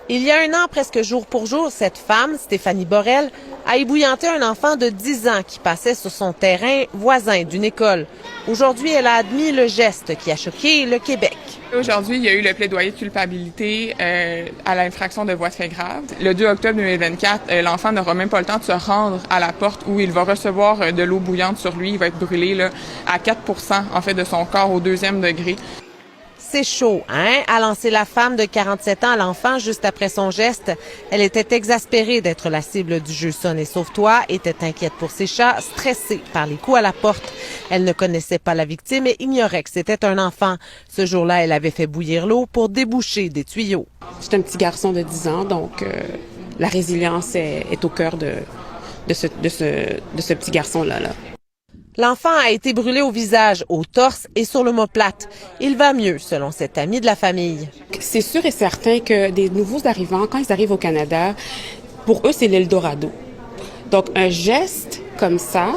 Il y a un an, presque jour pour jour, cette femme, Stéphanie Borel, a ébouillanté un enfant de 10 ans qui passait sur son terrain voisin d'une école. Aujourd'hui, elle a admis le geste qui a choqué le Québec. Aujourd'hui, il y a eu le plaidoyer de culpabilité à l'infraction de voies de fait grave. Le 2 octobre 2024, l'enfant n'aura même pas le temps de se rendre à la porte où il va recevoir de l'eau bouillante sur lui. Il va être brûlé là, à 4% en fait de son corps au 2e degré. C'est chaud, hein? A lancé la femme de 47 ans à l'enfant juste après son geste. Elle était exaspérée d'être la cible du jeu Sonne et Sauve-toi, était inquiète pour ses chats, stressée par les coups à la porte. Elle ne connaissait pas la victime et ignorait que c'était un enfant. Ce jour-là, elle avait fait bouillir l'eau pour déboucher des tuyaux. C'est un petit garçon de 10 ans, donc la résilience est au cœur de ce petit garçon-là. L'enfant a été brûlé au visage, au torse et sur l'omoplate. Il va mieux, selon cet ami de la famille. C'est sûr et certain que des nouveaux arrivants, quand ils arrivent au Canada, pour eux, c'est l'Eldorado. Donc, un geste comme ça,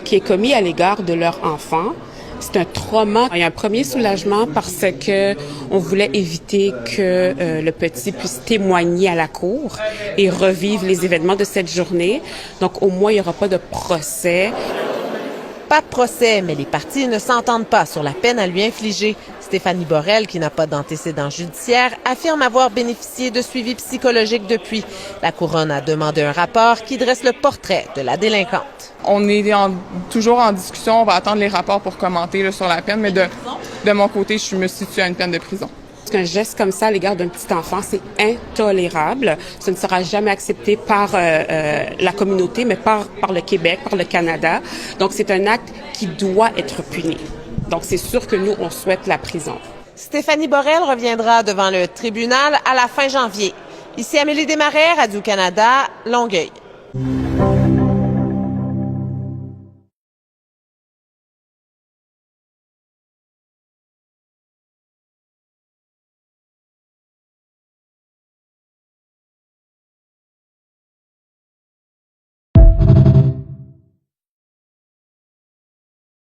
qui est commis à l'égard de leur enfant, c'est un trauma. Il y a un premier soulagement parce que on voulait éviter que le petit puisse témoigner à la cour et revivre les événements de cette journée. Donc, au moins, il n'y aura pas de procès. Pas de procès, mais les parties ne s'entendent pas sur la peine à lui infliger. Stéphanie Borel, qui n'a pas d'antécédents judiciaires, affirme avoir bénéficié de suivi psychologique depuis. La Couronne a demandé un rapport qui dresse le portrait de la délinquante. On est toujours en discussion. On va attendre les rapports pour commenter là, sur la peine, mais de mon côté, je me situe à une peine de prison. Un geste comme ça à l'égard d'un petit enfant, c'est intolérable. Ce ne sera jamais accepté par la communauté, mais par le Québec, par le Canada. Donc, c'est un acte qui doit être puni. Donc, c'est sûr que nous, on souhaite la prison. Stéphanie Borel reviendra devant le tribunal à la fin janvier. Ici Amélie Desmarais, Radio-Canada, Longueuil.